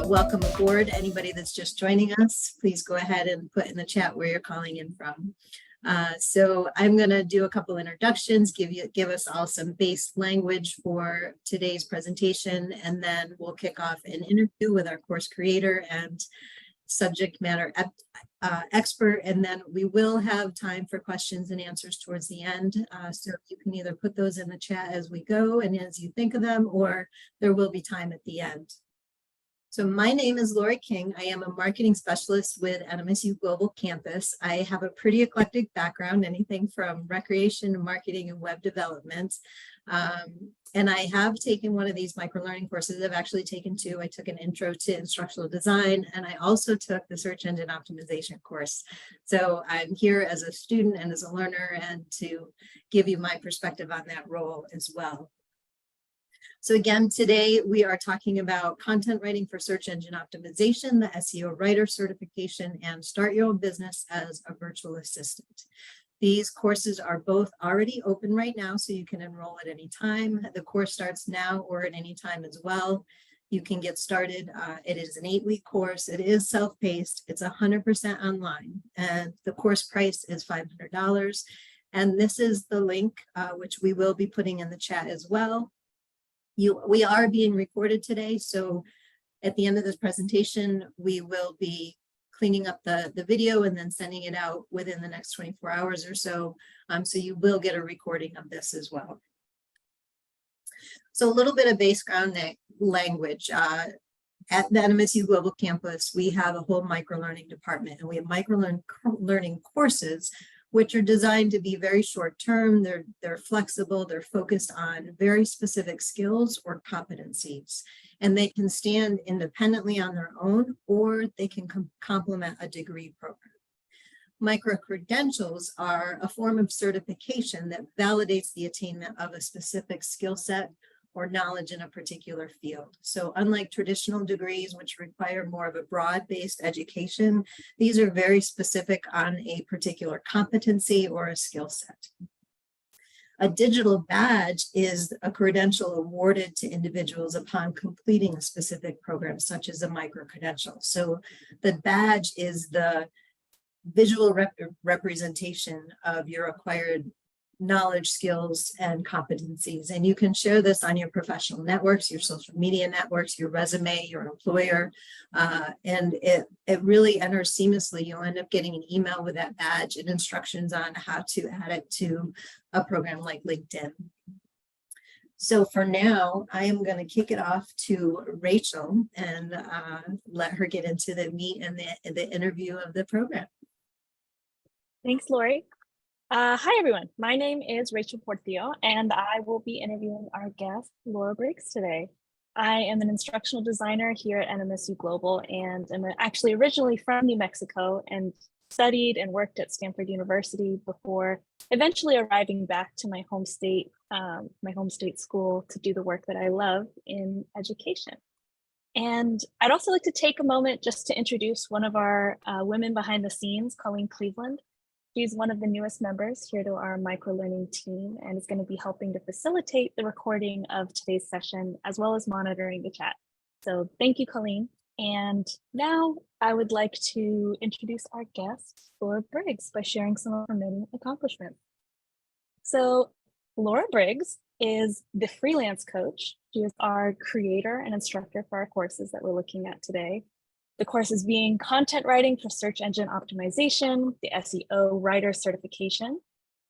welcome aboard. Anybody that's just joining us, please go ahead and put in the chat where you're calling in from. So I'm going to do a couple introductions, give us all some base language for today's presentation, and then we'll kick off an interview with our course creator and subject matter expert, and then we will have time for questions and answers towards the end. So you can either put those in the chat as we go and as you think of them, or there will be time at the end. So my name is Laura King. I am a marketing specialist with NMSU Global Campus. I have a pretty eclectic background, anything from recreation, marketing, and web development. And I have taken one of these microlearning courses. I've actually taken two. I took an intro to instructional design, and I also took the search engine optimization course. So I'm here as a student and as a learner, and to give you my perspective on that role as well. So again, today we are talking about content writing for search engine optimization, the SEO writer certification, and start your own business as a virtual assistant. These courses are both already open right now, so you can enroll at any time. The course starts now or at any time as well. You can get started. It is an 8-week course. It is self-paced. It's 100% online, and the course price is $500. And this is the link, which we will be putting in the chat as well. We are being recorded today, so at the end of this presentation, we will be cleaning up the video and then sending it out within the next 24 hours or so. So you will get a recording of this as well. So a little bit of background language. At the NMSU Global Campus, we have a whole microlearning department, and we have microlearning courses which are designed to be very short term. They're flexible, they're focused on very specific skills or competencies, and they can stand independently on their own, or they can complement a degree program. Micro-credentials are a form of certification that validates the attainment of a specific skill set or knowledge in a particular field. So unlike traditional degrees, which require more of a broad-based education, these are very specific on a particular competency or a skill set. A digital badge is a credential awarded to individuals upon completing a specific program, such as a micro-credential. So the badge is the visual representation of your acquired knowledge, skills, and competencies. And you can share this on your professional networks, your social media networks, your resume, your employer, and it really enters seamlessly. You'll end up getting an email with that badge and instructions on how to add it to a program like LinkedIn. So for now, I am going to kick it off to Rachel and let her get into the meat and the interview of the program. Thanks, Lori. Hi, everyone. My name is Rachel Portillo, and I will be interviewing our guest, Laura Briggs, today. I am an instructional designer here at NMSU Global, and I'm actually originally from New Mexico and studied and worked at Stanford University before eventually arriving back to my home state school to do the work that I love in education. And I'd also like to take a moment just to introduce one of our women behind the scenes, Colleen Cleveland. She's one of the newest members here to our microlearning team and is going to be helping to facilitate the recording of today's session as well as monitoring the chat. So thank you, Colleen. And now I would like to introduce our guest, Laura Briggs, by sharing some of her many accomplishments. So Laura Briggs is the Freelance Coach. She is our creator and instructor for our courses that we're looking at today. The courses being content writing for search engine optimization, the SEO writer certification,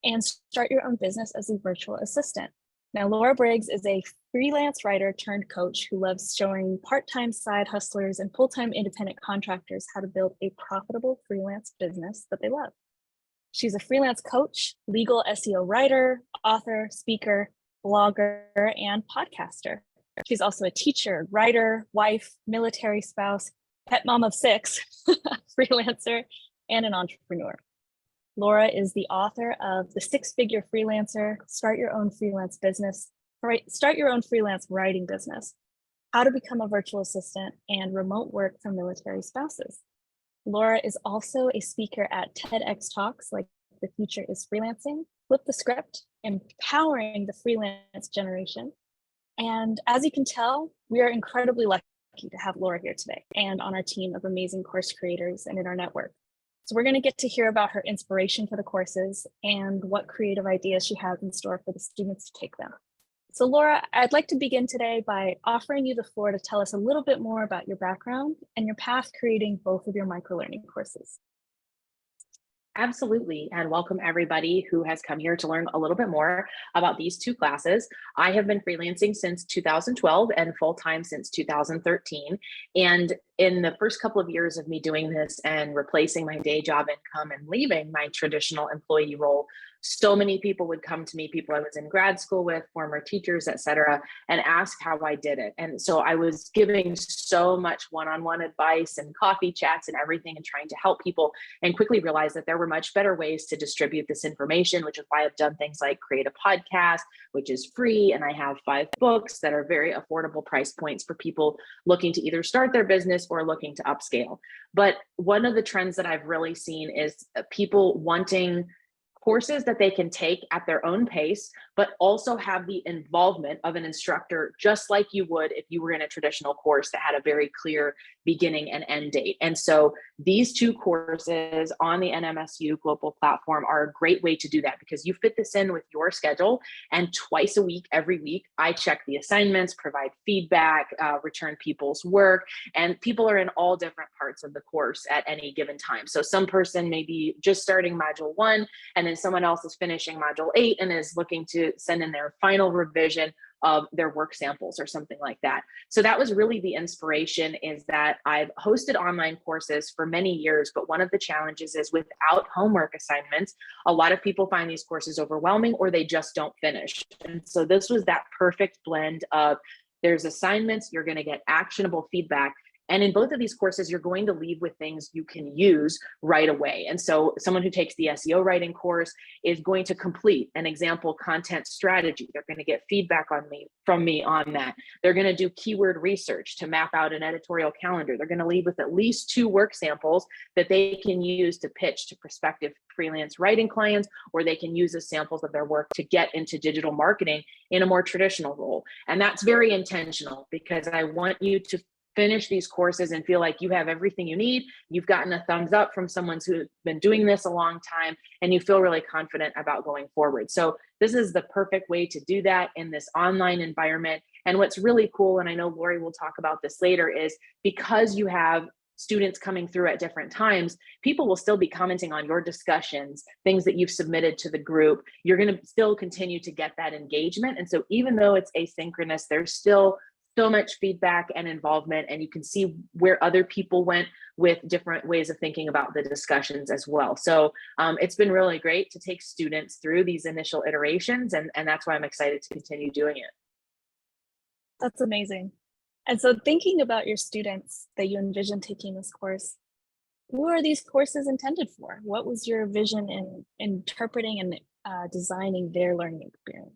and start your own business as a virtual assistant. Now, Laura Briggs is a freelance writer turned coach who loves showing part-time side hustlers and full-time independent contractors how to build a profitable freelance business that they love. She's a freelance coach, legal SEO writer, author, speaker, blogger, and podcaster. She's also a teacher, writer, wife, military spouse, pet mom of 6, freelancer, and an entrepreneur. Laura is the author of The 6-Figure Freelancer, Start Your Own Freelance Writing Business, How to Become a Virtual Assistant, and Remote Work for Military Spouses. Laura is also a speaker at TEDx Talks like The Future is Freelancing, Flip the Script, Empowering the Freelance Generation. And as you can tell, we are incredibly lucky lucky to have Laura here today and on our team of amazing course creators and in our network. So we're going to get to hear about her inspiration for the courses and what creative ideas she has in store for the students to take them. So Laura, I'd like to begin today by offering you the floor to tell us a little bit more about your background and your path creating both of your microlearning courses. Absolutely, and welcome everybody who has come here to learn a little bit more about these two classes. I have been freelancing since 2012 and full-time since 2013. And in the first couple of years of me doing this and replacing my day job income and leaving my traditional employee role, so many people would come to me, people I was in grad school with, former teachers, etc., and ask how I did it. And so I was giving so much one-on-one advice and coffee chats and everything and trying to help people, and quickly realized that there were much better ways to distribute this information, which is why I've done things like create a podcast, which is free. And I have 5 books that are very affordable price points for people looking to either start their business or looking to upscale. But one of the trends that I've really seen is people wanting courses that they can take at their own pace, but also have the involvement of an instructor, just like you would if you were in a traditional course that had a very clear beginning and end date. And so these 2 courses on the NMSU global platform are a great way to do that, because you fit this in with your schedule, and twice a week, every week, I check the assignments, provide feedback, return people's work, and people are in all different parts of the course at any given time. So some person may be just starting module 1, and then someone else is finishing module 8 and is looking to send in their final revision of their work samples or something like that. So that was really the inspiration, is that I've hosted online courses for many years, but one of the challenges is without homework assignments, a lot of people find these courses overwhelming or they just don't finish. And so this was that perfect blend of there's assignments, you're going to get actionable feedback, and in both of these courses, you're going to leave with things you can use right away. And so someone who takes the SEO writing course is going to complete an example content strategy. They're going to get feedback from me on that. They're going to do keyword research to map out an editorial calendar. They're going to leave with at least 2 work samples that they can use to pitch to prospective freelance writing clients, or they can use as samples of their work to get into digital marketing in a more traditional role. And that's very intentional, because I want you to finish these courses and feel like you have everything you need. You've gotten a thumbs up from someone who's been doing this a long time, and you feel really confident about going forward. So this is the perfect way to do that in this online environment. And what's really cool, and I know Lori will talk about this later, is because you have students coming through at different times, people will still be commenting on your discussions, things that you've submitted to the group. You're going to still continue to get that engagement. And so even though it's asynchronous, there's still so much feedback and involvement, and you can see where other people went with different ways of thinking about the discussions as well. So it's been really great to take students through these initial iterations, and that's why I'm excited to continue doing it. That's amazing. And so thinking about your students that you envision taking this course, who are these courses intended for? What was your vision in interpreting and designing their learning experience?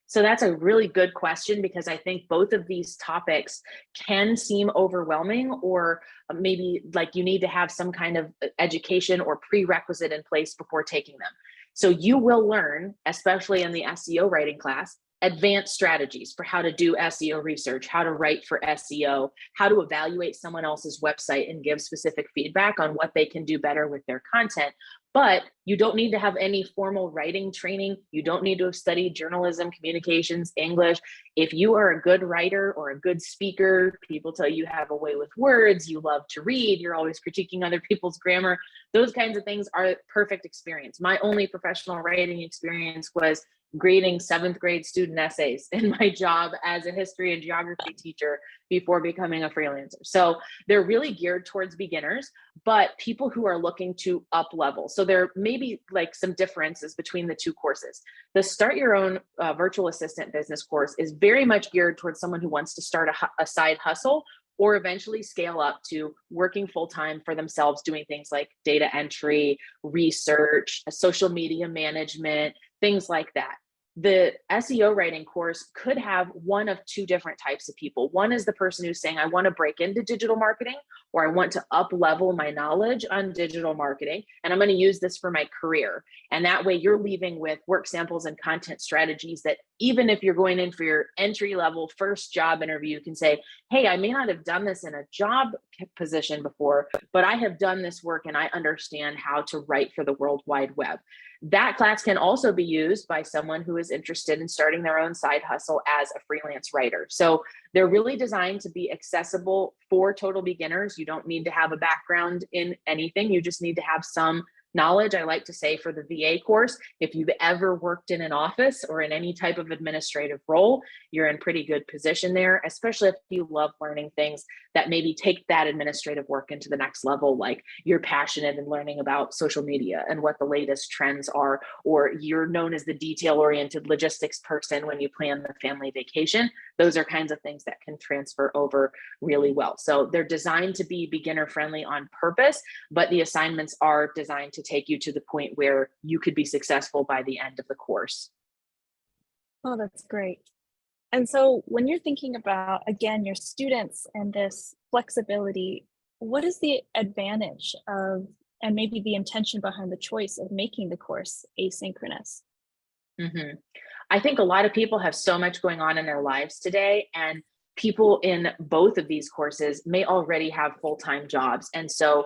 So that's a really good question, because I think both of these topics can seem overwhelming, or maybe like you need to have some kind of education or prerequisite in place before taking them. So you will learn, especially in the SEO writing class, advanced strategies for how to do SEO research, how to write for SEO, how to evaluate someone else's website and give specific feedback on what they can do better with their content. But you don't need to have any formal writing training. You don't need to have studied journalism, communications, English. If you are a good writer or a good speaker, people tell you have a way with words, you love to read, you're always critiquing other people's grammar, those kinds of things are perfect experience. My only professional writing experience was grading 7th grade student essays in my job as a history and geography teacher before becoming a freelancer. So they're really geared towards beginners, but people who are looking to up level. So there may be like some differences between the 2 courses. The Start Your Own Virtual Assistant Business course is very much geared towards someone who wants to start a side hustle, or eventually scale up to working full-time for themselves, doing things like data entry, research, social media management, things like that. the SEO writing course could have one of two different types of people. One is the person who's saying, I want to break into digital marketing, or I want to up level my knowledge on digital marketing, and I'm going to use this for my career. And that way you're leaving with work samples and content strategies that even if you're going in for your entry level first job interview, you can say, hey, I may not have done this in a job position before, but I have done this work and I understand how to write for the World Wide Web. That class can also be used by someone who is interested in starting their own side hustle as a freelance writer. So they're really designed to be accessible for total beginners. You don't need to have a background in anything. You just need to have some knowledge. I like to say for the VA course, if you've ever worked in an office or in any type of administrative role, you're in pretty good position there, especially if you love learning things that maybe take that administrative work into the next level, like you're passionate in learning about social media and what the latest trends are, or you're known as the detail-oriented logistics person when you plan the family vacation. Those are kinds of things that can transfer over really well. So they're designed to be beginner friendly on purpose, but the assignments are designed to take you to the point where you could be successful by the end of the course. Oh, that's great. And so when you're thinking about, again, your students and this flexibility, what is the advantage of, and maybe the intention behind the choice of making the course asynchronous? Mm-hmm. I think a lot of people have so much going on in their lives today, and people in both of these courses may already have full-time jobs. And so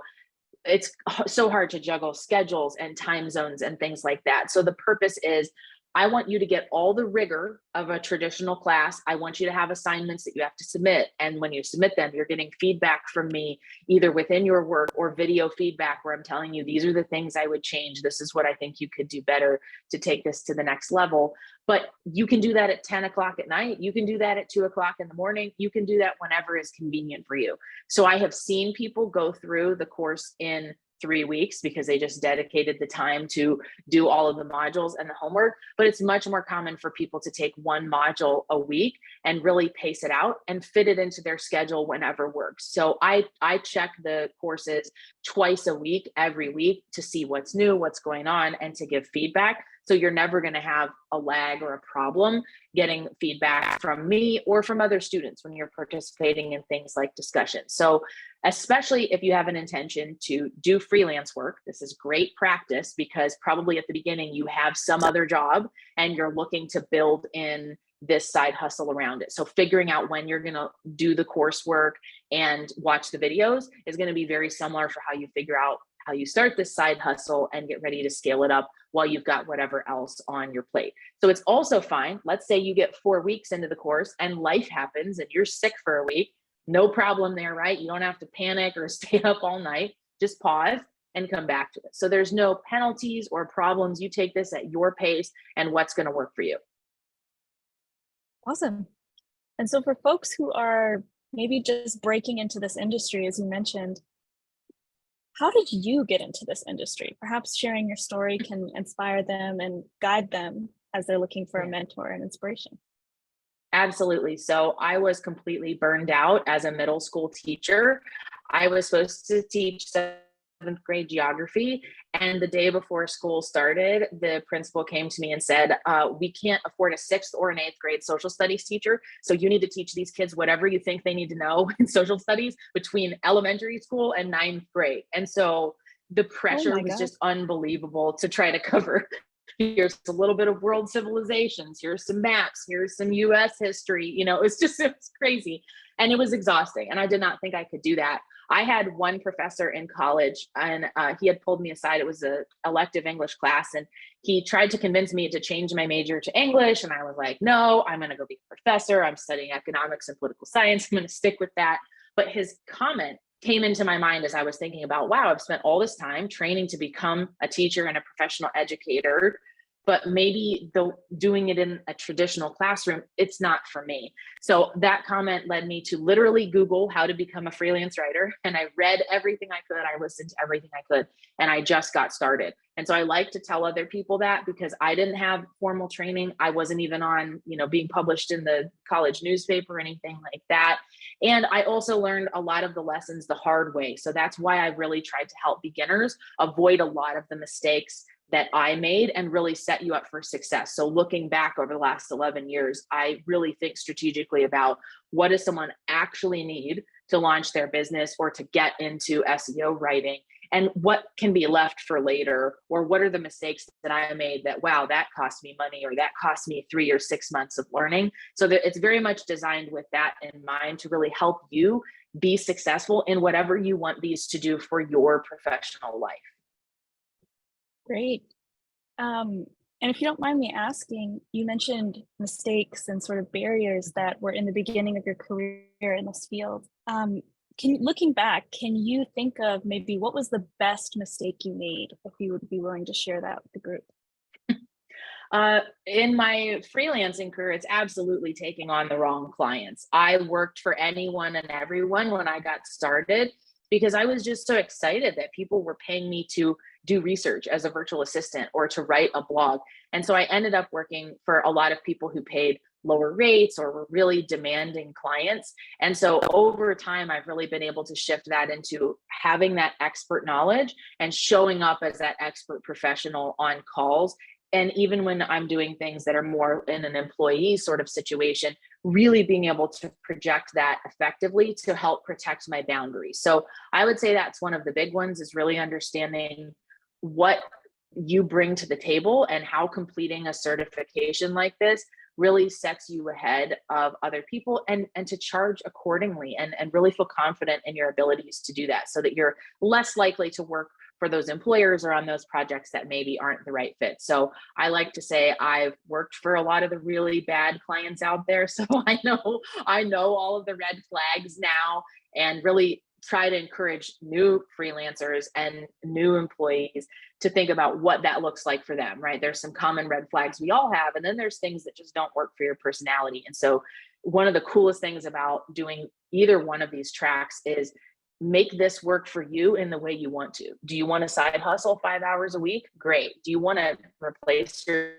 it's so hard to juggle schedules and time zones and things like that. So the purpose is, I want you to get all the rigor of a traditional class. I want you to have assignments that you have to submit. And when you submit them, you're getting feedback from me, either within your work or video feedback, where I'm telling you, these are the things I would change. This is what I think you could do better to take this to the next level. But you can do that at 10 o'clock at night. You can do that at 2 o'clock in the morning. You can do that whenever is convenient for you. So I have seen people go through the course in 3 weeks because they just dedicated the time to do all of the modules and the homework. But it's much more common for people to take one module a week and really pace it out and fit it into their schedule whenever works. So I check the courses twice a week, every week, to see what's new, what's going on, and to give feedback. So you're never going to have a lag or a problem getting feedback from me or from other students when you're participating in things like discussions. So especially if you have an intention to do freelance work, this is great practice, because probably at the beginning you have some other job and you're looking to build in this side hustle around it. So figuring out when you're going to do the coursework and watch the videos is going to be very similar for how you figure out how you start this side hustle and get ready to scale it up while you've got whatever else on your plate. So it's also fine. Let's say you get 4 weeks into the course and life happens and you're sick for a week. No problem there, right? You don't have to panic or stay up all night. Just pause and come back to it. So there's no penalties or problems. You take this at your pace and what's going to work for you. Awesome. And so for folks who are maybe just breaking into this industry, as you mentioned, how did you get into this industry? Perhaps sharing your story can inspire them and guide them as they're looking for a mentor and inspiration. Absolutely. So I was completely burned out as a middle school teacher. I was supposed to teach 7th grade geography. And the day before school started, the principal came to me and said, we can't afford a 6th or an 8th grade social studies teacher. So you need to teach these kids whatever you think they need to know in social studies between elementary school and 9th grade. And so the pressure was just unbelievable to try to cover. Here's a little bit of world civilizations. Here's some maps. Here's some US history. You know, it was crazy. And it was exhausting. And I did not think I could do that. I had one professor in college, and he had pulled me aside. It was an elective English class. And he tried to convince me to change my major to English. And I was like, no, I'm going to go be a professor. I'm studying economics and political science. I'm going to stick with that. But his comment came into my mind as I was thinking about, wow, I've spent all this time training to become a teacher and a professional educator, but maybe doing it in a traditional classroom, it's not for me. So that comment led me to literally Google how to become a freelance writer. And I read everything I could. I listened to everything I could, and I just got started. And so I like to tell other people that, because I didn't have formal training. I wasn't even on, being published in the college newspaper or anything like that. And I also learned a lot of the lessons the hard way. So that's why I really tried to help beginners avoid a lot of the mistakes that I made and really set you up for success. So looking back over the last 11 years, I really think strategically about what does someone actually need to launch their business or to get into SEO writing, and what can be left for later, or what are the mistakes that I made that, wow, that cost me money, or that cost me 3 or 6 months of learning. So that it's very much designed with that in mind to really help you be successful in whatever you want these to do for your professional life. Great. And if you don't mind me asking, you mentioned mistakes and sort of barriers that were in the beginning of your career in this field. Looking back, can you think of maybe what was the best mistake you made, if you would be willing to share that with the group? In my freelancing career, it's absolutely taking on the wrong clients. I worked for anyone and everyone when I got started because I was just so excited that people were paying me to do research as a virtual assistant or to write a blog. And so I ended up working for a lot of people who paid lower rates or were really demanding clients. And so over time, I've really been able to shift that into having that expert knowledge and showing up as that expert professional on calls. And even when I'm doing things that are more in an employee sort of situation, really being able to project that effectively to help protect my boundaries. So I would say that's one of the big ones, is really understanding what you bring to the table and how completing a certification like this really sets you ahead of other people, and to charge accordingly and really feel confident in your abilities to do that, so that you're less likely to work for those employers or on those projects that maybe aren't the right fit. So I like to say I've worked for a lot of the really bad clients out there. So I know all of the red flags now, and really try to encourage new freelancers and new employees to think about what that looks like for them, right? There's some common red flags we all have, and then there's things that just don't work for your personality. And so one of the coolest things about doing either one of these tracks is make this work for you in the way you want to. Do you want to side hustle 5 hours a week? Great. Do you want to replace your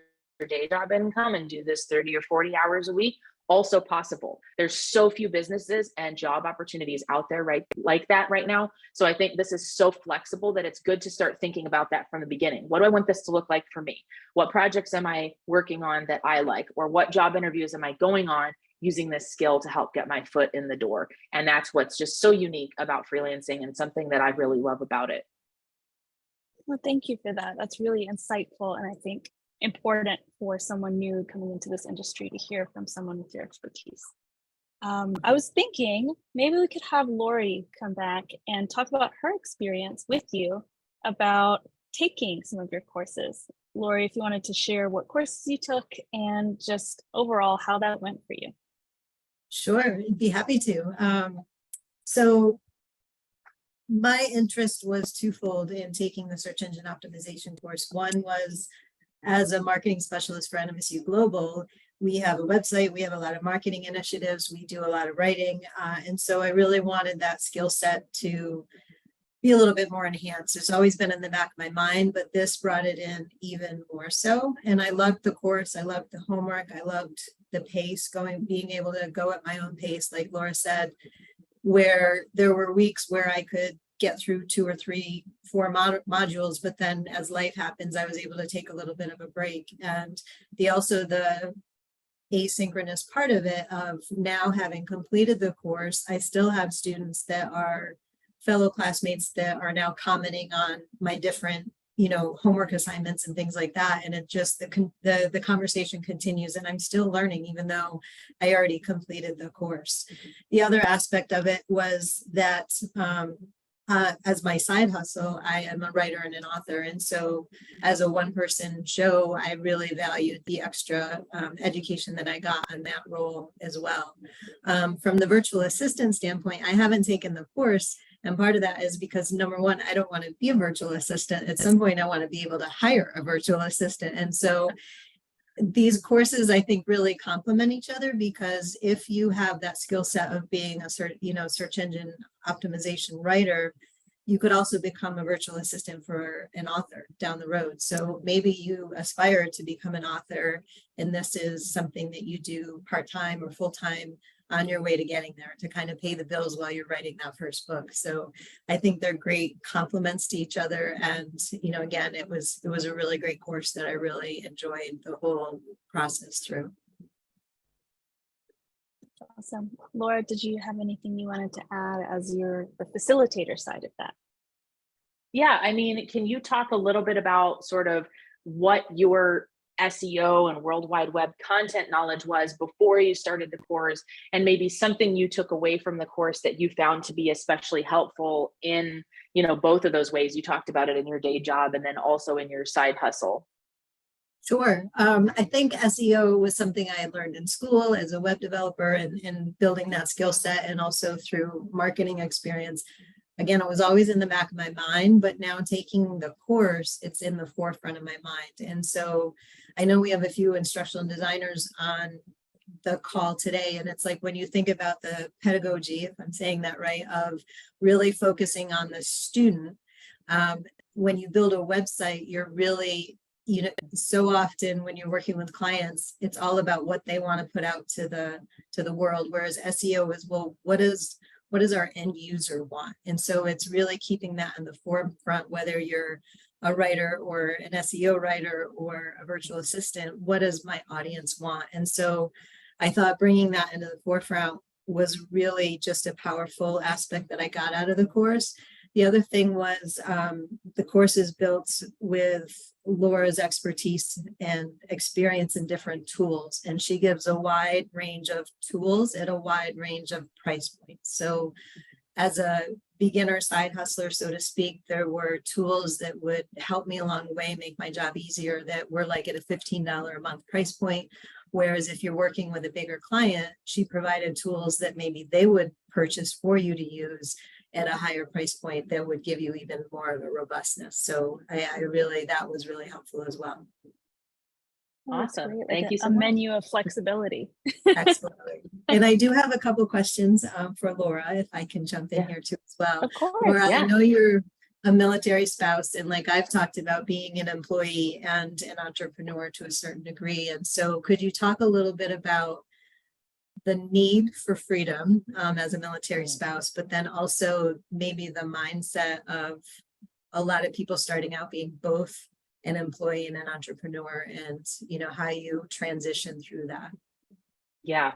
day job income and do this 30 or 40 hours a week? Also possible. There's so few businesses and job opportunities out there right like that right now. So I think this is so flexible that it's good to start thinking about that from the beginning. What do I want this to look like for me? What projects am I working on that I like? Or what job interviews am I going on using this skill to help get my foot in the door? And that's what's just so unique about freelancing, and something that I really love about it. Well, thank you for that. That's really insightful, and I think important for someone new coming into this industry to hear from someone with your expertise. I was thinking maybe we could have Lori come back and talk about her experience with you about taking some of your courses. Lori, if you wanted to share what courses you took and just overall how that went for you. Sure, I'd be happy to. So my interest was twofold in taking the search engine optimization course. One was as a marketing specialist for NMSU Global. We have a website, we have a lot of marketing initiatives, we do a lot of writing. And so I really wanted that skill set to be a little bit more enhanced. It's always been in the back of my mind, but this brought it in even more so. And I loved the course, I loved the homework, I loved the pace, being able to go at my own pace, like Laura said, where there were weeks where I could get through 2 or 3, 4 modules, but then as life happens, I was able to take a little bit of a break. And also the asynchronous part of it, of now having completed the course, I still have students that are fellow classmates that are now commenting on my different, homework assignments and things like that. And it just, the conversation continues, and I'm still learning, even though I already completed the course. The other aspect of it was that as my side hustle, I am a writer and an author. And so as a one-person show, I really valued the extra education that I got on that role as well. From the virtual assistant standpoint, I haven't taken the course. And part of that is because, number one, I don't want to be a virtual assistant. At some point, I want to be able to hire a virtual assistant. And so these courses, I think, really complement each other, because if you have that skill set of being a search engine optimization writer, you could also become a virtual assistant for an author down the road. So maybe you aspire to become an author, and this is something that you do part-time or full-time on your way to getting there to kind of pay the bills while you're writing that first book. So I think they're great complements to each other. And, you know, again, it was a really great course that I really enjoyed the whole process through. Awesome. Laura, did you have anything you wanted to add as the facilitator side of that? Yeah, I mean, can you talk a little bit about sort of what your SEO and World Wide Web content knowledge was before you started the course, and maybe something you took away from the course that you found to be especially helpful in, you know, both of those ways? You talked about it in your day job and then also in your side hustle. Sure. I think SEO was something I had learned in school as a web developer and building that skill set, and also through marketing experience. Again, it was always in the back of my mind, but now taking the course, it's in the forefront of my mind. And so I know we have a few instructional designers on the call today, and it's like when you think about the pedagogy, if I'm saying that right, of really focusing on the student, when you build a website, you're really, you know, so often when you're working with clients, it's all about what they want to put out to the world, whereas SEO is, well, what does our end user want? And so it's really keeping that in the forefront, whether you're a writer or an SEO writer or a virtual assistant, what does my audience want? And so I thought bringing that into the forefront was really just a powerful aspect that I got out of the course. The other thing was the course is built with Laura's expertise and experience in different tools, and she gives a wide range of tools at a wide range of price points. So as a beginner side hustler, so to speak, there were tools that would help me along the way, make my job easier, that were like at a $15 a month price point. Whereas if you're working with a bigger client, she provided tools that maybe they would purchase for you to use at a higher price point that would give you even more of a robustness. So I really, that was really helpful as well. Awesome. Great. Thank Like you so a much. menu of flexibility. Absolutely. And I do have a couple questions for Laura, if I can jump in here too as well. Of course. Laura, Yeah. I know you're a military spouse, and like I've talked about being an employee and an entrepreneur to a certain degree. And so could you talk a little bit about the need for freedom as a military spouse, but then also maybe the mindset of a lot of people starting out being both an employee and an entrepreneur, and you know how you transition through that? Yeah.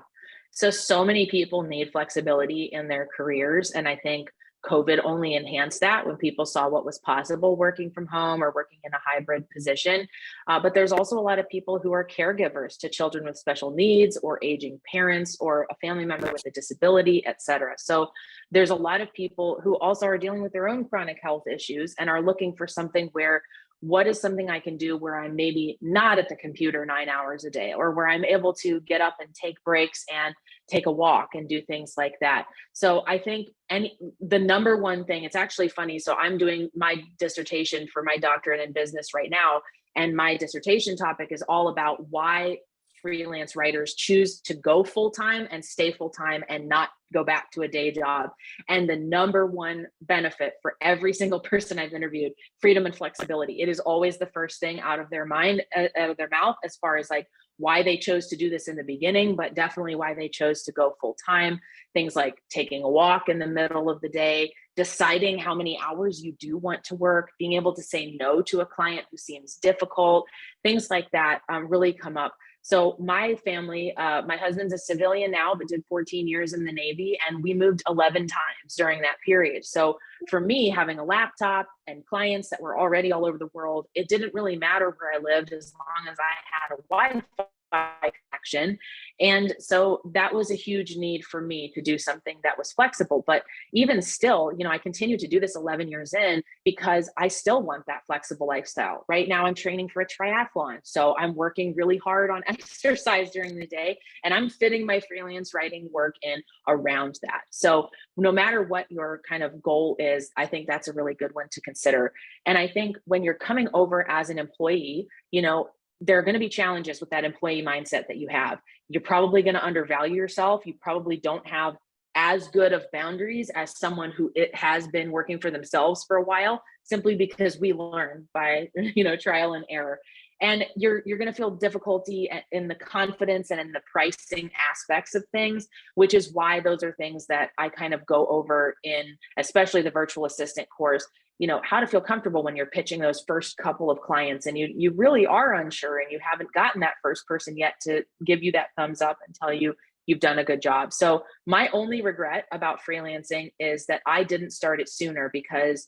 So many people need flexibility in their careers. And I think COVID only enhanced that when people saw what was possible working from home or working in a hybrid position. But there's also a lot of people who are caregivers to children with special needs or aging parents or a family member with a disability, et cetera. So there's a lot of people who also are dealing with their own chronic health issues and are looking for something where, what is something I can do where I'm maybe not at the computer 9 hours a day, or where I'm able to get up and take breaks and take a walk and do things like that. So I think the number one thing, it's actually funny. So I'm doing my dissertation for my doctorate in business right now. And my dissertation topic is all about why freelance writers choose to go full-time and stay full-time and not go back to a day job. And the number one benefit for every single person I've interviewed, freedom and flexibility. It is always the first thing out of their mind, out of their mouth, as far as like why they chose to do this in the beginning, but definitely why they chose to go full-time. Things like taking a walk in the middle of the day, deciding how many hours you do want to work, being able to say no to a client who seems difficult, things like that really come up. So my family, my husband's a civilian now, but did 14 years in the Navy, and we moved 11 times during that period. So for me, having a laptop and clients that were already all over the world, it didn't really matter where I lived as long as I had a Wi-Fi connection. And so that was a huge need for me to do something that was flexible. But even still, you know, I continue to do this 11 years in because I still want that flexible lifestyle. Right now, I'm training for a triathlon. So I'm working really hard on exercise during the day, and I'm fitting my freelance writing work in around that. So no matter what your kind of goal is, I think that's a really good one to consider. And I think when you're coming over as an employee, you know, there are going to be challenges with that employee mindset that you have. You're probably going to undervalue yourself. You probably don't have as good of boundaries as someone who it has been working for themselves for a while, simply because we learn by, you know, trial and error. And you're going to feel difficulty in the confidence and in the pricing aspects of things, which is why those are things that I kind of go over in, especially the virtual assistant course, how to feel comfortable when you're pitching those first couple of clients and you really are unsure and you haven't gotten that first person yet to give you that thumbs up and tell you you've done a good job. So my only regret about freelancing is that I didn't start it sooner, because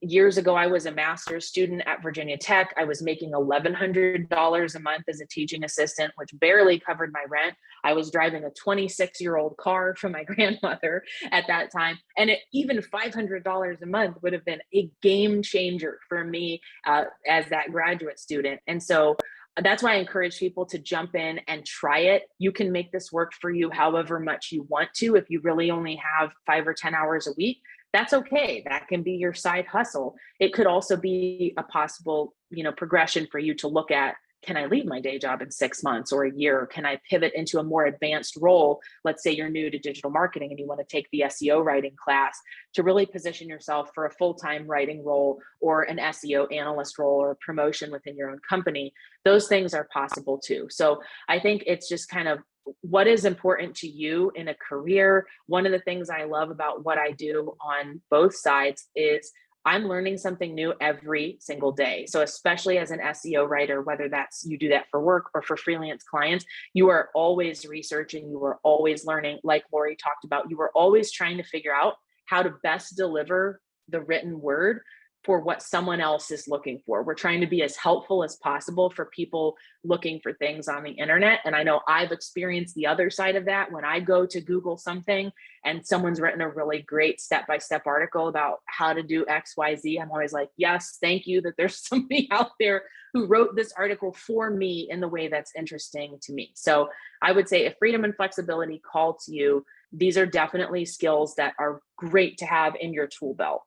years ago, I was a master's student at Virginia Tech. I was making $1,100 a month as a teaching assistant, which barely covered my rent. I was driving a 26-year-old car from my grandmother at that time. And even $500 a month would have been a game changer for me as that graduate student. And so that's why I encourage people to jump in and try it. You can make this work for you however much you want to. If you really only have 5 or 10 hours a week, that's okay. That can be your side hustle. It could also be a possible, progression for you to look at. Can I leave my day job in 6 months or a year? Can I pivot into a more advanced role? Let's say you're new to digital marketing and you want to take the SEO writing class to really position yourself for a full-time writing role or an SEO analyst role or a promotion within your own company. Those things are possible too. So I think it's just kind of what is important to you in a career. One of the things I love about what I do on both sides is I'm learning something new every single day. So especially as an SEO writer, whether that's you do that for work or for freelance clients, you are always researching, you are always learning. Like Lori talked about, you are always trying to figure out how to best deliver the written word for what someone else is looking for. We're trying to be as helpful as possible for people looking for things on the internet. And I know I've experienced the other side of that. When I go to Google something and someone's written a really great step-by-step article about how to do XYZ, I'm always like, yes, thank you that there's somebody out there who wrote this article for me in the way that's interesting to me. So I would say if freedom and flexibility call to you, these are definitely skills that are great to have in your tool belt.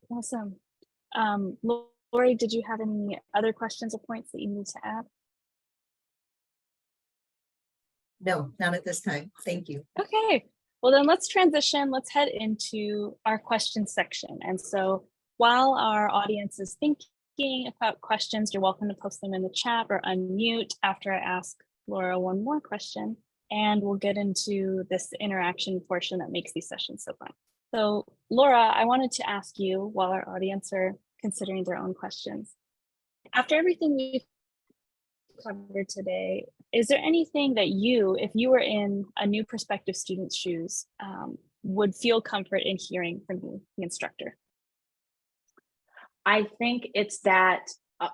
Awesome. Lori, did you have any other questions or points that you need to add? No, not at this time. Thank you. Okay, well then let's transition. Let's head into our questions section. And so while our audience is thinking about questions, you're welcome to post them in the chat or unmute after I ask Laura one more question, and we'll get into this interaction portion that makes these sessions so fun. So Laura, I wanted to ask you, while our audience are considering their own questions, after everything we've covered today, is there anything that you, if you were in a new prospective student's shoes, would feel comfort in hearing from you, the instructor? I think it's that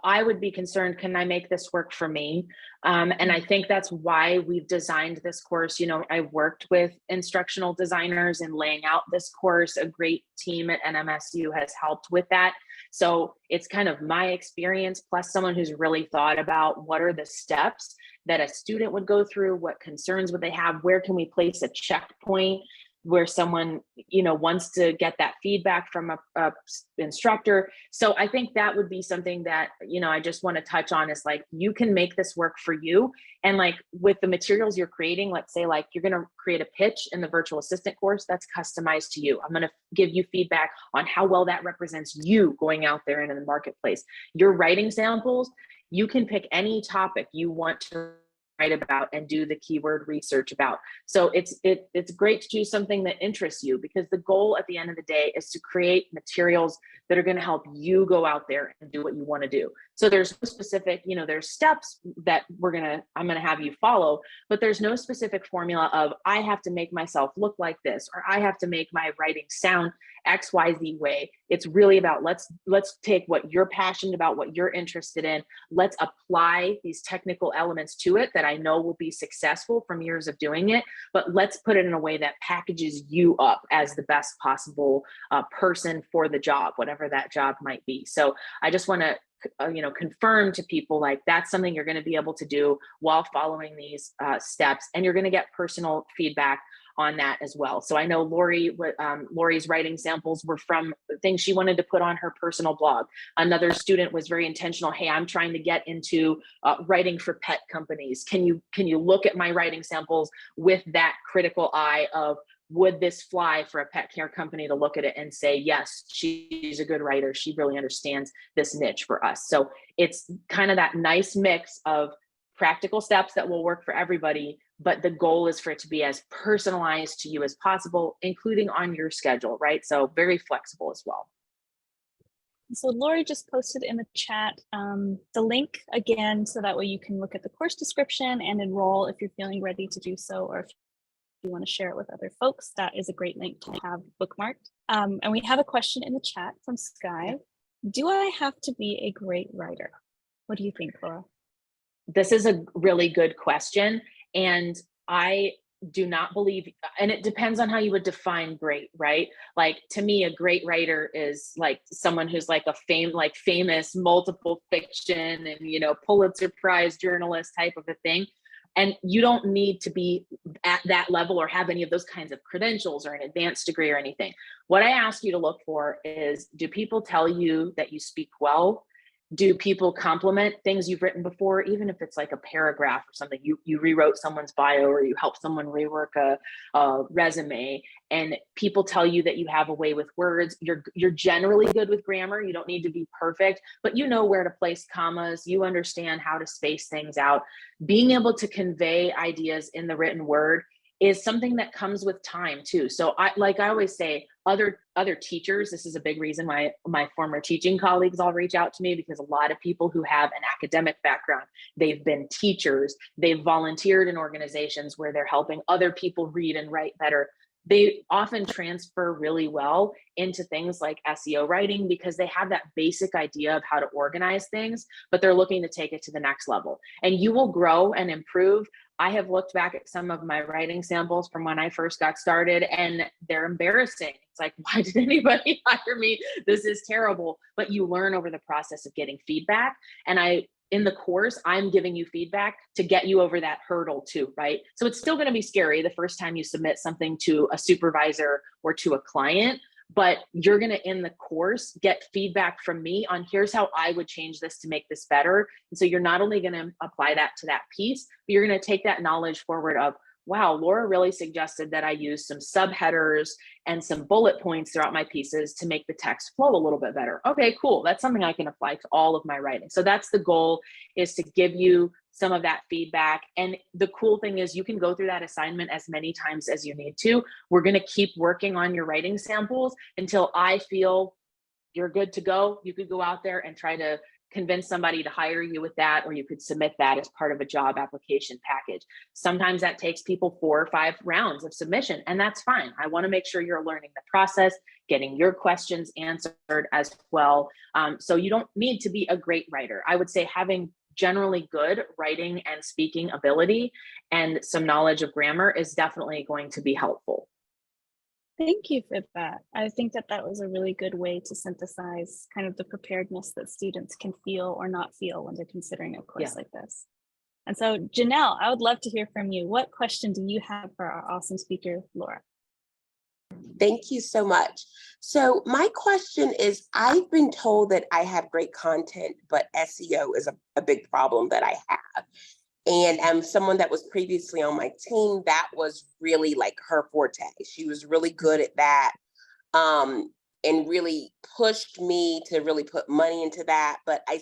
I would be concerned, can I make this work for me? And I think that's why we've designed this course. I've worked with instructional designers in laying out this course. A great team at NMSU has helped with that. So it's kind of my experience plus someone who's really thought about what are the steps that a student would go through, what concerns would they have, where can we place a checkpoint where someone, wants to get that feedback from a instructor. So I think that would be something that, I just want to touch on is like, you can make this work for you. And like with the materials you're creating, let's say like you're going to create a pitch in the virtual assistant course that's customized to you. I'm going to give you feedback on how well that represents you going out there into the marketplace. Your writing samples, you can pick any topic you want to write about and do the keyword research about. So it's great to do something that interests you, because the goal at the end of the day is to create materials that are going to help you go out there and do what you want to do. So there's no specific, there's steps that I'm going to have you follow, but there's no specific formula of I have to make myself look like this, or I have to make my writing sound XYZ way. It's really about let's take what you're passionate about, what you're interested in. Let's apply these technical elements to it that I know will be successful from years of doing it, but let's put it in a way that packages you up as the best possible person for the job, whatever that job might be. So I just want to confirm to people like that's something you're going to be able to do while following these steps, and you're going to get personal feedback on that as well. So I know Lori's writing samples were from things she wanted to put on her personal blog. Another student was very intentional. Hey, I'm trying to get into writing for pet companies. Can you look at my writing samples with that critical eye of would this fly for a pet care company to look at it and say, yes, she's a good writer. She really understands this niche for us. So it's kind of that nice mix of practical steps that will work for everybody, but the goal is for it to be as personalized to you as possible, including on your schedule, right? So very flexible as well. So Lori just posted in the chat the link again, so that way you can look at the course description and enroll if you're feeling ready to do so, or if you want to share it with other folks. That is a great link to have bookmarked. And we have a question in the chat from Sky. Do I have to be a great writer? What do you think, Laura? This is a really good question. And I do not believe, and it depends on how you would define great, right? Like, to me, a great writer is like someone who's like a famous multiple fiction and, you know, Pulitzer Prize journalist type of a thing. And you don't need to be at that level or have any of those kinds of credentials or an advanced degree or anything. What I ask you to look for is, do people tell you that you speak well? Do people compliment things you've written before, even if it's like a paragraph or something? You rewrote someone's bio, or you helped someone rework a resume, and people tell you that you have a way with words. You're generally good with grammar. You don't need to be perfect, but you know where to place commas. You understand how to space things out. Being able to convey ideas in the written word is something that comes with time too. So I always say, other teachers, this is a big reason why my former teaching colleagues all reach out to me, because a lot of people who have an academic background, they've been teachers, they've volunteered in organizations where they're helping other people read and write better. They often transfer really well into things like SEO writing, because they have that basic idea of how to organize things, but they're looking to take it to the next level. And you will grow and improve. I have looked back at some of my writing samples from when I first got started, and they're embarrassing. It's like, why did anybody hire me? This is terrible. But you learn over the process of getting feedback. And in the course, I'm giving you feedback to get you over that hurdle too, right? So it's still going to be scary the first time you submit something to a supervisor or to a client, but you're going to, in the course, get feedback from me on, here's how I would change this to make this better. And so you're not only going to apply that to that piece, but you're going to take that knowledge forward of, wow, Laura really suggested that I use some subheaders and some bullet points throughout my pieces to make the text flow a little bit better. Okay, cool. That's something I can apply to all of my writing. So that's the goal, is to give you some of that feedback. And the cool thing is, you can go through that assignment as many times as you need to. We're going to keep working on your writing samples until I feel you're good to go. You could go out there and try to convince somebody to hire you with that, or you could submit that as part of a job application package. Sometimes that takes people 4 or 5 rounds of submission, and that's fine. I want to make sure you're learning the process, getting your questions answered as well. So you don't need to be a great writer. I would say having generally good writing and speaking ability and some knowledge of grammar is definitely going to be helpful. Thank you for that. I think that was a really good way to synthesize kind of the preparedness that students can feel or not feel when they're considering a course like this. And so, Janelle, I would love to hear from you. What question do you have for our awesome speaker, Laura? Thank you so much. So my question is, I've been told that I have great content, but SEO is a big problem that I have. And someone that was previously on my team, that was really like her forte. She was really good at that, and really pushed me to really put money into that. But I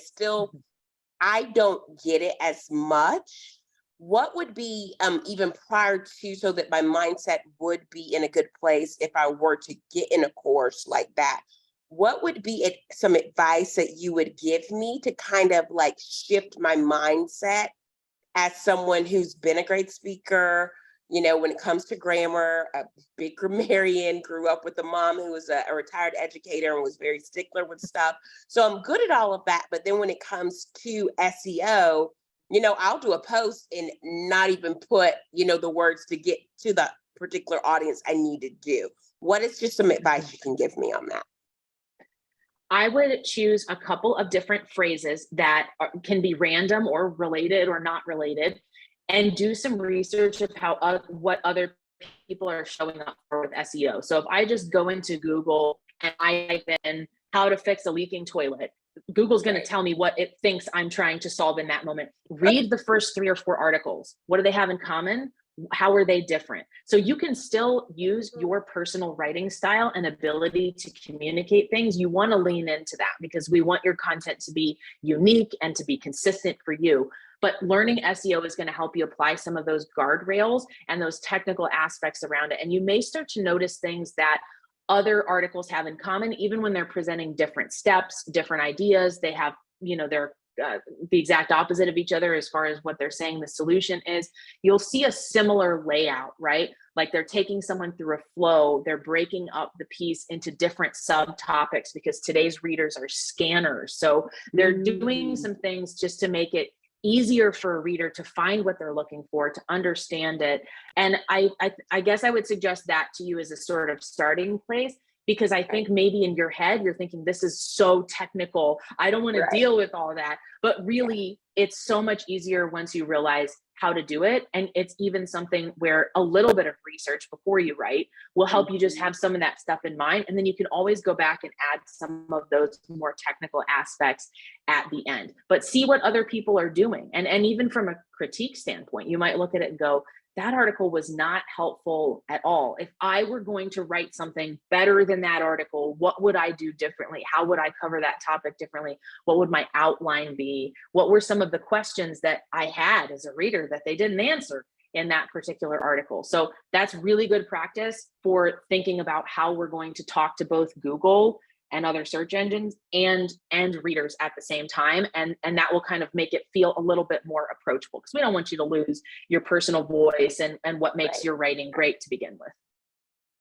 don't get it as much. What would be even prior to, so that my mindset would be in a good place if I were to get in a course like that? What would be some advice that you would give me to kind of like shift my mindset as someone who's been a great speaker, you know, when it comes to grammar, a big grammarian, grew up with a mom who was a retired educator and was very stickler with stuff. So I'm good at all of that. But then when it comes to SEO, you know, I'll do a post and not even put, you know, the words to get to the particular audience I need to do. What is just some advice you can give me on that? I would choose a couple of different phrases that can be random or related or not related, and do some research of what other people are showing up for with SEO. So if I just go into Google and I type in how to fix a leaking toilet, Google's going to tell me what it thinks I'm trying to solve in that moment. Read the first 3 or 4 articles. What do they have in common? how are they different? So you can still use your personal writing style and ability to communicate things. You want to lean into that because we want your content to be unique and to be consistent for you. But learning SEO is going to help you apply some of those guardrails and those technical aspects around it. And you may start to notice things that other articles have in common, even when they're presenting different steps, different ideas. They have, they're the exact opposite of each other as far as what they're saying the solution is. You'll see a similar layout, right? Like they're taking someone through a flow, they're breaking up the piece into different subtopics because today's readers are scanners. So they're doing some things just to make it easier for a reader to find what they're looking for, to understand it. And I guess I would suggest that to you as a sort of starting place. Because I think maybe in your head, you're thinking, this is so technical. I don't want to deal with all that. But really, it's so much easier once you realize how to do it. And it's even something where a little bit of research before you write will help you just have some of that stuff in mind. And then you can always go back and add some of those more technical aspects at the end. But see what other people are doing. And even from a critique standpoint, you might look at it and go, that article was not helpful at all. If I were going to write something better than that article, what would I do differently? How would I cover that topic differently? What would my outline be? What were some of the questions that I had as a reader that they didn't answer in that particular article? So that's really good practice for thinking about how we're going to talk to both Google and other search engines and readers at the same time. And that will kind of make it feel a little bit more approachable, because we don't want you to lose your personal voice and what makes your writing great to begin with.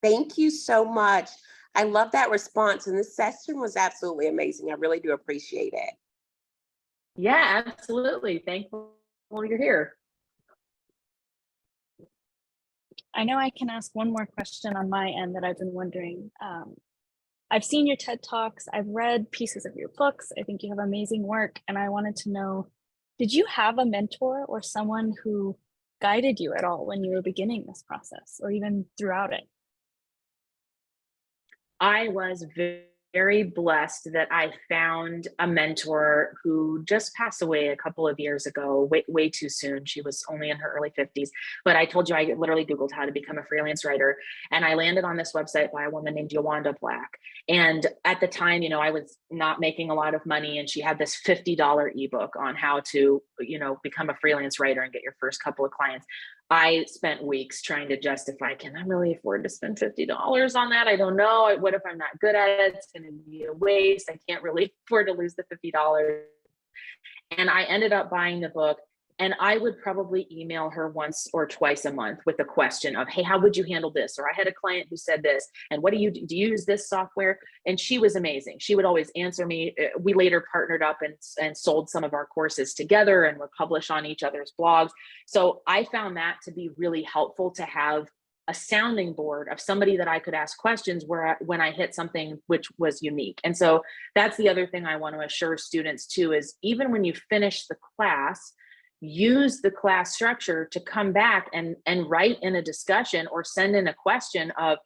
Thank you so much. I love that response. And this session was absolutely amazing. I really do appreciate it. Yeah, absolutely. Thankful you're here. I know I can ask one more question on my end that I've been wondering. I've seen your TED Talks, I've read pieces of your books. I think you have amazing work. And I wanted to know, did you have a mentor or someone who guided you at all when you were beginning this process or even throughout it? I was very blessed that I found a mentor who just passed away a couple of years ago, way too soon. She was only in her early 50s. But I told you, I literally Googled how to become a freelance writer. And I landed on this website by a woman named Yolanda Black. And at the time, I was not making a lot of money. And she had this $50 ebook on how to, become a freelance writer and get your first couple of clients. I spent weeks trying to justify, can I really afford to spend $50 on that? I don't know. What if I'm not good at it? It's going to be a waste. I can't really afford to lose the $50. And I ended up buying the book. And I would probably email her once or twice a month with a question of, hey, how would you handle this? Or I had a client who said this, and what do you use this software? And she was amazing. She would always answer me. We later partnered up and sold some of our courses together and were published on each other's blogs. So I found that to be really helpful to have a sounding board of somebody that I could ask questions when I hit something which was unique. And so that's the other thing I want to assure students too, is even when you finish the class, use the class structure to come back and write in a discussion or send in a question of,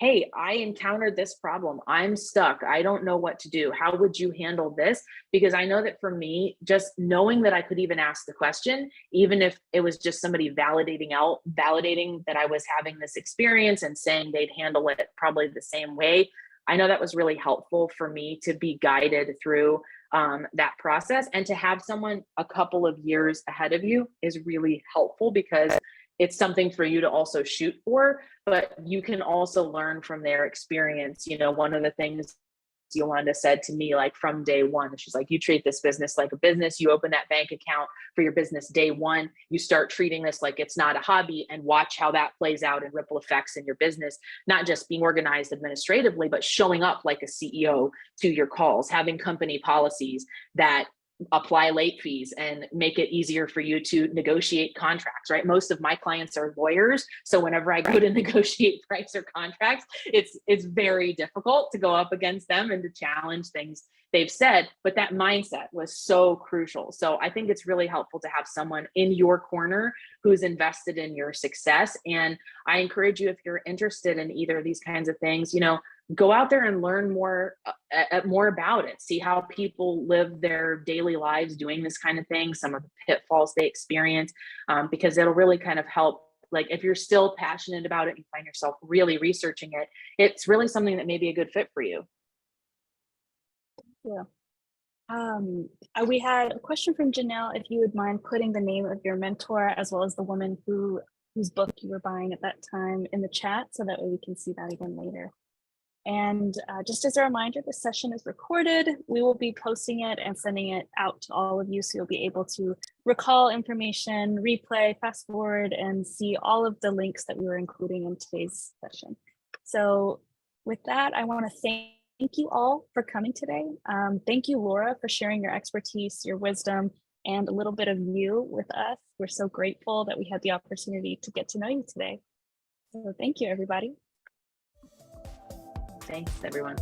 hey, I encountered this problem. I'm stuck. I don't know what to do. How would you handle this? Because I know that for me, just knowing that I could even ask the question, even if it was just somebody validating that I was having this experience and saying they'd handle it probably the same way, I know that was really helpful for me to be guided through that process, and to have someone a couple of years ahead of you is really helpful because it's something for you to also shoot for, but you can also learn from their experience. One of the things Yolanda said to me, like from day one, she's like, you treat this business like a business. You open that bank account for your business day one. You start treating this like it's not a hobby, and watch how that plays out in ripple effects in your business, not just being organized administratively, but showing up like a CEO to your calls, having company policies that apply late fees and make it easier for you to negotiate contracts, right? Most of my clients are lawyers. So whenever I go to negotiate price or contracts, it's very difficult to go up against them and to challenge things they've said, but that mindset was so crucial. So I think it's really helpful to have someone in your corner who's invested in your success. And I encourage you, if you're interested in either of these kinds of things, go out there and learn more about it. See how people live their daily lives doing this kind of thing, some of the pitfalls they experience, because it'll really kind of help like if you're still passionate about it, you find yourself really researching it, it's really something that may be a good fit for you. Yeah. We had a question from Janelle, if you would mind putting the name of your mentor as well as the woman whose book you were buying at that time in the chat, so that way we can see that again later. And just as a reminder, this session is recorded. We will be posting it and sending it out to all of you, so you'll be able to recall information, replay, fast forward, and see all of the links that we were including in today's session. So with that, I want to thank you all for coming today. Thank you, Laura, for sharing your expertise, your wisdom, and a little bit of you with us. We're so grateful that we had the opportunity to get to know you today. So thank you, everybody. Thanks, everyone.